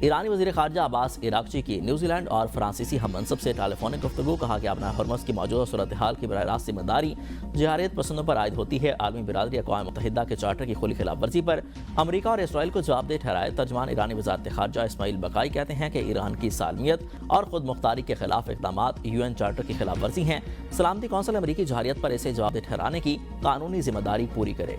ایرانی وزیر خارجہ عباس عراقچی کی نیوزی لینڈ اور فرانسیسی ہم منصب سے ٹیلی فونک گفتگو، کہا کہ اپنا ہرمز کی موجودہ صورتحال کی براہ راست ذمہ داری جہاریت پسندوں پر عائد ہوتی ہے۔ عالمی برادری اقوام متحدہ کے چارٹر کی کھلی خلاف ورزی پر امریکہ اور اسرائیل کو جواب دہ ٹھہرائے۔ ترجمان ایرانی وزارت خارجہ اسماعیل بقائی کہتے ہیں کہ ایران کی سالمیت اور خود مختاری کے خلاف اقدامات UN چارٹر کی خلاف ورزی ہیں۔ سلامتی کونسل امریکی جہریت پر اسے جواب دہ ٹھہرانے کی قانونی ذمہ داری پوری کرے۔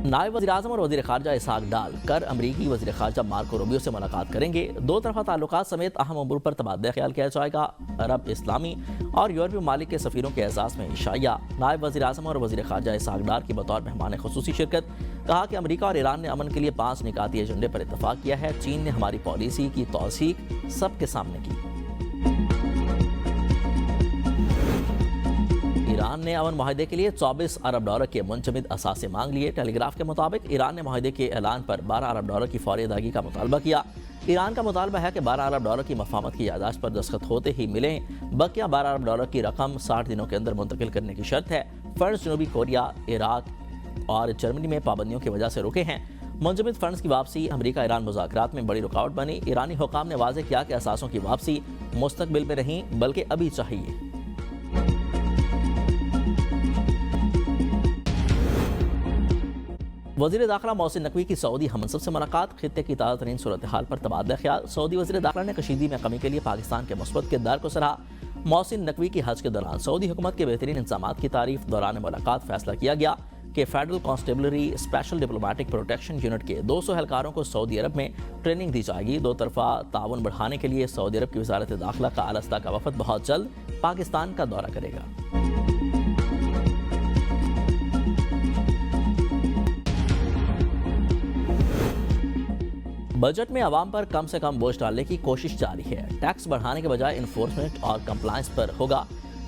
نائب وزیر اعظم اور وزیر خارجہ اسحاق ڈال کر امریکی وزیر خارجہ مارکو روبیو سے ملاقات کریں گے۔ دو طرفہ تعلقات سمیت اہم امور پر تبادلہ خیال کیا جائے گا۔ عرب، اسلامی اور یورپی ممالک کے سفیروں کے اعزاز میں شائع۔ نائب وزیر اعظم اور وزیر خارجہ اسحاق ڈال کی بطور مہمان خصوصی شرکت، کہا کہ امریکہ اور ایران نے امن کے لیے 5 نکاتی ایجنڈے پر اتفاق کیا ہے۔ چین نے ہماری پالیسی کی توثیق سب کے سامنے کی۔ ایران نے امن معاہدے کے لیے 24 ارب ڈالر کے منجمد اثاثے مانگ لیے۔ ٹیلی گراف کے مطابق ایران نے معاہدے کے اعلان پر 12 ارب ڈالر کی فوری ادائیگی کا مطالبہ کیا۔ ایران کا مطالبہ ہے کہ 12 ارب ڈالر کی مفاہمت کی یادداشت پر دستخط ہوتے ہی ملیں۔ بقیہ 12 ارب ڈالر کی رقم 60 دنوں کے اندر منتقل کرنے کی شرط ہے۔ فنڈز جنوبی کوریا، عراق اور جرمنی میں پابندیوں کی وجہ سے رکے ہیں۔ منجمد فنڈز کی واپسی امریکہ ایران مذاکرات میں بڑی رکاوٹ بنی۔ ایرانی حکام نے واضح کیا کہ اثاثوں کی واپسی مستقبل میں نہیں بلکہ ابھی چاہیے۔ وزیر داخلہ محسن نقوی کی سعودی ہم منصب سے ملاقات، خطے کی تازہ ترین صورتحال پر تبادلہ خیال۔ سعودی وزیر داخلہ نے کشیدگی میں کمی کے لیے پاکستان کے مثبت کردار کو سراہا۔ محسن نقوی کی حج کے دوران سعودی حکومت کے بہترین انتظامات کی تعریف۔ دوران ملاقات فیصلہ کیا گیا کہ federal constabulary special diplomatic protection unit کے 200 اہلکاروں کو سعودی عرب میں ٹریننگ دی جائے گی۔ دو طرفہ تعاون بڑھانے کے لیے سعودی عرب کی وزارت داخلہ کا الاستا کا وفد بہت جلد پاکستان کا دورہ کرے گا۔ بجٹ میں عوام پر کم سے کم بوجھ ڈالنے کی کوشش جاری ہے۔ ٹیکس بڑھانے کے بجائے انفورسمنٹ اور کمپلائنس پر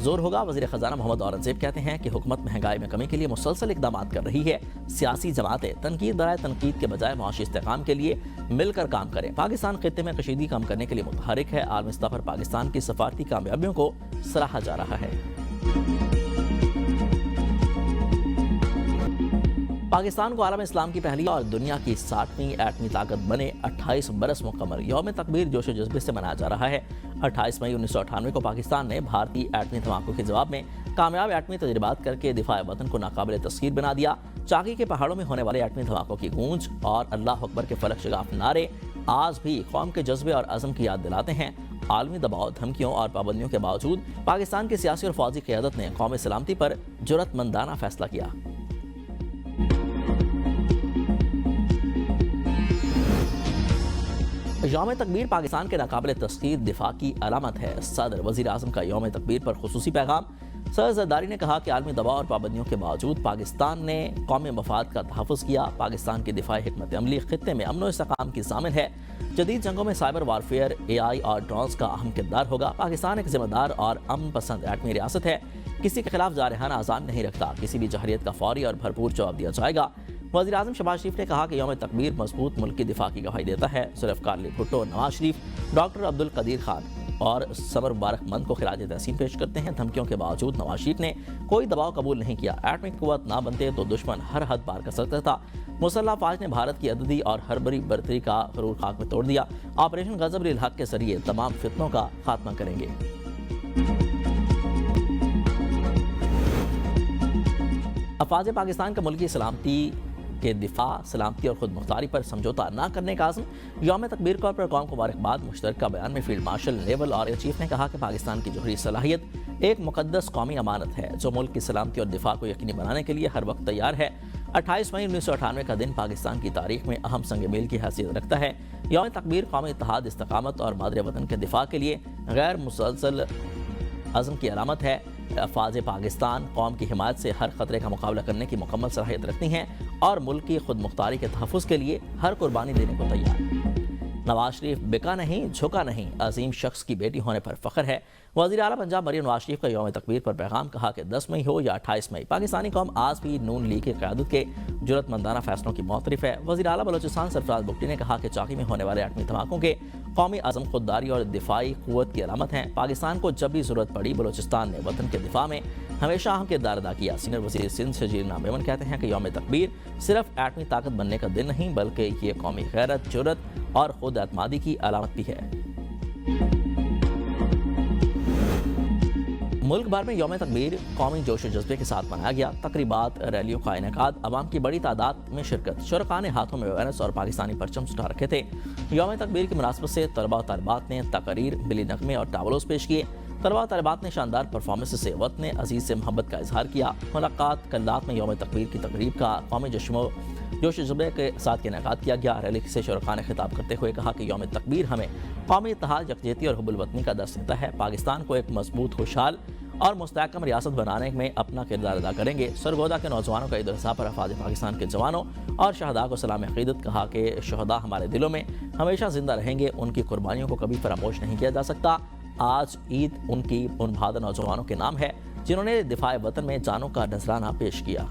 زور ہوگا۔ وزیر خزانہ محمد اورنگزیب کہتے ہیں کہ حکومت مہنگائی میں کمی کے لیے مسلسل اقدامات کر رہی ہے۔ سیاسی جماعتیں تنقید برائے تنقید کے بجائے معاشی استحکام کے لیے مل کر کام کریں۔ پاکستان خطے میں کشیدگی کم کرنے کے لیے متحرک ہے۔ عالمی سطح پر پاکستان کی سفارتی کامیابیوں کو سراہا جا رہا ہے۔ پاکستان کو عالم اسلام کی پہلی اور دنیا کی 60ویں ایٹمی طاقت بنے 28 برس مکمل۔ یوم تکبیر جوش و جذبے سے منایا جا رہا ہے۔ 28 مئی 1998 کو پاکستان نے بھارتی ایٹمی دھماکوں کے جواب میں کامیاب ایٹمی تجربات کر کے دفاع وطن کو ناقابل تسخیر بنا دیا۔ چاکی کے پہاڑوں میں ہونے والے ایٹمی دھماکوں کی گونج اور اللہ اکبر کے فلک شگاف نعرے آج بھی قوم کے جذبے اور عزم کی یاد دلاتے ہیں۔ عالمی دباؤ، دھمکیوں اور پابندیوں کے باوجود پاکستان کی سیاسی اور فوجی قیادت نے قومی سلامتی پر جرأت مندانہ فیصلہ کیا۔ یوم تکبیر پاکستان کے ناقابل تسخیر دفاع کی علامت ہے۔ صدر وزیر اعظم کا یوم تکبیر پر خصوصی پیغام۔ صدر زرداری نے کہا کہ عالمی دباؤ اور پابندیوں کے باوجود پاکستان نے قومی مفاد کا تحفظ کیا۔ پاکستان کی دفاعی حکمت عملی خطے میں امن و استحکام کی ضامن ہے۔ جدید جنگوں میں سائبر وارفیئر، AI اور ڈرونز کا اہم کردار ہوگا۔ پاکستان ایک ذمہ دار اور امن پسند ایٹمی ریاست ہے، کسی کے خلاف جارحانہ عزائم نہیں رکھتا۔ کسی بھی جہریت کا فوری اور بھرپور جواب دیا جائے گا۔ وزیر اعظم شہباز شریف نے کہا کہ یوم تکبیر مضبوط ملک کی دفاع کی گواہی دیتا ہے۔ ذوالفقار علی بھٹو، نواز شریف، ڈاکٹر عبدالقدیر خان اور سمر مبارک مند کو خراج تحسین پیش کرتے ہیں۔ دھمکیوں کے باوجود نواز شریف نے کوئی دباؤ قبول نہیں کیا۔ ایٹمی قوت نہ بنتے تو دشمن ہر حد پار کر سکتا تھا۔ مسلح افواج نے بھارت کی عددی اور ہربری برتری کا غرور خاک میں توڑ دیا۔ آپریشن غضب للحق کے ذریعے تمام فتنوں کا خاتمہ کریں گے۔ افواج پاکستان کا ملکی سلامتی کے دفاع، سلامتی اور خود مختاری پر سمجھوتہ نہ کرنے کا عزم۔ یوم تکبیر پر قوم کو مبارکباد۔ مشترکہ بیان میں فیلڈ مارشل نیول اور ایئر چیف نے کہا کہ پاکستان کی جوہری صلاحیت ایک مقدس قومی امانت ہے جو ملک کی سلامتی اور دفاع کو یقینی بنانے کے لیے ہر وقت تیار ہے۔ 28 مئی 1998 کا دن پاکستان کی تاریخ میں اہم سنگ میل کی حیثیت رکھتا ہے۔ یوم تکبیر قومی اتحاد، استقامت اور مادر وطن کے دفاع کے لیے غیر مسلسل عزم کی علامت ہے۔ افواج پاکستان قوم کی حمایت سے ہر خطرے کا مقابلہ کرنے کی مکمل صلاحیت رکھتی ہیں اور ملک کی خود مختاری کے تحفظ کے لیے ہر قربانی دینے کو تیار ہیں۔ نواز شریف بکا نہیں، جھکا نہیں، عظیم شخص کی بیٹی ہونے پر فخر ہے۔ وزیر اعلیٰ پنجاب مریم نواز شریف کا یوم تکبیر پر پیغام، کہا کہ 10 مئی ہو یا 28 مئی پاکستانی قوم آج بھی نون لیگ کی قیادت کے جرأت مندانہ فیصلوں کی معترف ہے۔ وزیر اعلیٰ بلوچستان سرفراز بگٹی نے کہا کہ چاکی میں ہونے والے ایٹمی دھماکوں کے قومی عزم خودداری اور دفاعی قوت کی علامت ہیں۔ پاکستان کو جب بھی ضرورت پڑی بلوچستان نے وطن کے دفاع میں ہمیشہ اہم کردار ادا کیا۔ سینئر وزیر سندھ شجیل نامیون کہتے ہیں کہ یوم تکبیر صرف ایٹمی طاقت بننے کا دن نہیں بلکہ یہ قومی غیرت، جرأت اور خود اعتمادی کی علامت بھی ہے۔ ملک بھر میں یوم تکبیر قومی جوش و جذبے کے ساتھ منایا گیا۔ تقریبات، ریلیوں کا انعقاد، عوام کی بڑی تعداد میں شرکت، شرکاء نے ہاتھوں میں وینس اور پاکستانی پرچم اٹھا رکھے تھے۔ یوم تکبیر کی مناسبت سے طلباء و طالبات نے تقاریر، بلی نغمے اور ٹاولوز پیش کیے۔ طلباء و طالبات نے شاندار پرفارمنس سے وطن عزیز سے محبت کا اظہار کیا۔ ملاقات کلات میں یوم تکبیر کی تقریب کا قومی جوش و جذبے کے ساتھ انعقاد کیا گیا۔ ریلی سے شرکاء نے خطاب کرتے ہوئے کہا کہ یوم تکبیر ہمیں قومی اتحاد، یکجہتی اور حب الوطنی کا درس دیتا ہے۔ پاکستان کو ایک مضبوط، خوشحال اور مستحکم ریاست بنانے میں اپنا کردار ادا کریں گے۔ سرگودا کے نوجوانوں کا عید الاضحیٰ پر افواج پاکستان کے جوانوں اور شہداء کو سلام عقیدت، کہا کہ شہداء ہمارے دلوں میں ہمیشہ زندہ رہیں گے، ان کی قربانیوں کو کبھی فراموش نہیں کیا جا سکتا۔ آج عید ان کی ان بہادر نوجوانوں کے نام ہے جنہوں نے دفاع وطن میں جانوں کا نذرانہ پیش کیا۔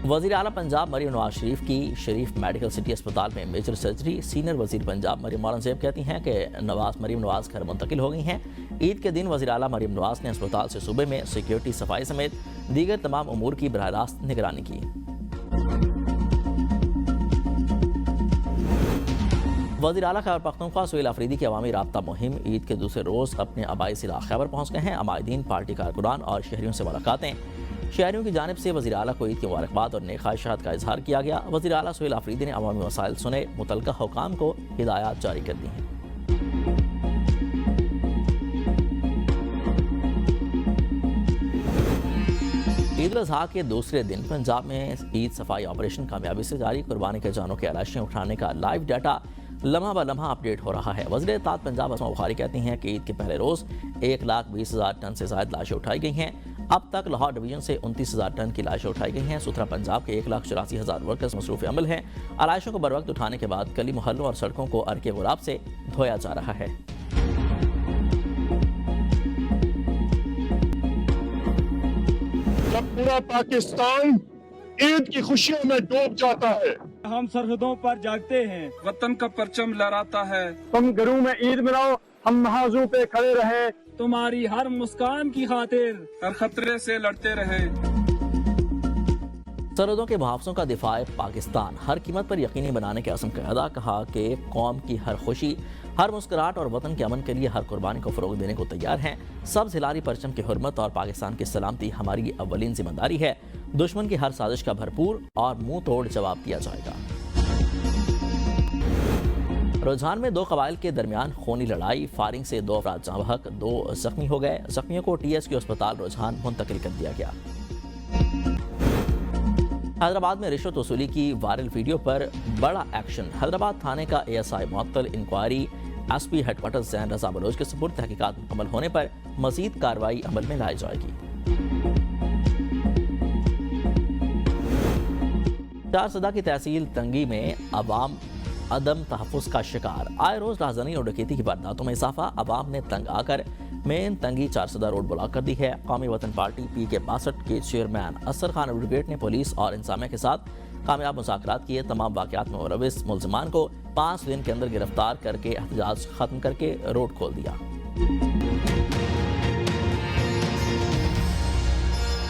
وزیر اعلیٰ پنجاب مریم نواز شریف کی شریف میڈیکل سٹی اسپتال میں میجر سرجری۔ سینئر وزیر پنجاب مریم اورنگزیب کہتی ہیں کہ مریم نواز گھر منتقل ہو گئی ہیں۔ عید کے دن وزیر اعلیٰ مریم نواز نے اسپتال سے صوبے میں سیکیورٹی، صفائی سمیت دیگر تمام امور کی براہ راست نگرانی کی۔ وزیر اعلیٰ خیبر پختونخوا سہیل آفریدی کی عوامی رابطہ مہم عید کے دوسرے روز اپنے آبائی ضلع خیبر پہنچ گئے ہیں۔ عمائدین، پارٹی کارکنان اور شہریوں سے ملاقاتیں۔ شہریوں کی جانب سے وزیر اعلیٰ کو عید کی مبارکباد اور نیک خواہشات کا اظہار کیا گیا۔ وزیر اعلیٰ سہیل آفریدی نے عوامی مسائل سنے، متعلقہ حکام کو ہدایات جاری کر دی ہیں۔ عید الاضحیٰ کے دوسرے دن پنجاب میں عید صفائی آپریشن کامیابی سے جاری۔ قربانی کے جانوں کے علاشیں اٹھانے کا لائیو ڈیٹا لمحہ بہ لمحہ اپڈیٹ ہو رہا ہے۔ وزیر اطاعت پنجاب اسما بخاری کہتی ہیں کہ عید کے پہلے روز 1,20,000 ٹن سے زائد لاشیں اٹھائی گئی ہیں۔ اب تک لاہور ڈویژن سے 29,000 ٹن کی لاشیں اٹھائی گئی ہیں۔ ستھرا پنجاب کے 1,84,000 ورکرز مصروف عمل ہیں۔ علائشوں کو بروقت اٹھانے کے بعد گلی محلوں اور سڑکوں کو عرق غلاب سے دھویا جا رہا ہے۔ جب پورا پاکستان عید کی خوشیوں میں ڈوب جاتا ہے، ہم سرحدوں پر جاگتے ہیں، وطن کا پرچم لہراتا ہے۔ تم گھروں میں عید مناؤ، ہم محاذوں پہ کھڑے رہے، تمہاری ہر مسکان کی خاطر ہر خطرے سے لڑتے رہے۔ سرحدوں کے محافظوں کا دفاع پاکستان ہر قیمت پر یقینی بنانے کے عزم کا ادا، کہا کہ قوم کی ہر خوشی، ہر مسکراہٹ اور وطن کے امن کے لیے ہر قربانی کو فروغ دینے کو تیار ہیں۔ سبز ہلالی پرچم کی حرمت اور پاکستان کی سلامتی ہماری اولین ذمہ داری ہے۔ دشمن کی ہر سازش کا بھرپور اور منہ توڑ جواب دیا جائے گا۔ رجحان میں 2 قبائل کے درمیان خونی لڑائی، فائرنگ سے 2 افراد جاں بحق، 2 زخمی ہو گئے۔ زخمیوں کو TSQ اسپتال رجحان منتقل کر دیا گیا۔ حیدرآباد میں رشوت وصولی کی وائرل ویڈیو پر بڑا ایکشن۔ حیدرآباد تھانے کا ASI معطل، انکوائری SP ہیڈ کوارٹر زین رضا بلوچ کے سپرد۔ تحقیقات مکمل ہونے پر مزید کارروائی عمل میں لائی جائے گی۔ چارسدہ کی تحصیل تنگی میں عوام عدم تحفظ کا شکار۔ آئے روز رہزنی اور ڈکیتی کی وارداتوں میں اضافہ۔ عوام نے تنگ آ کر مین تنگی چارسدہ روڈ بلاک کر دی ہے۔ قومی وطن پارٹی PK 62 کے چیئرمین اسر خان ایڈوکیٹ نے پولیس اور انتظامیہ کے ساتھ کامیاب مذاکرات کیے۔ تمام واقعات میں ملوث ملزمان کو 5 دن کے اندر گرفتار کر کے احتجاج ختم کر کے روڈ کھول دیا۔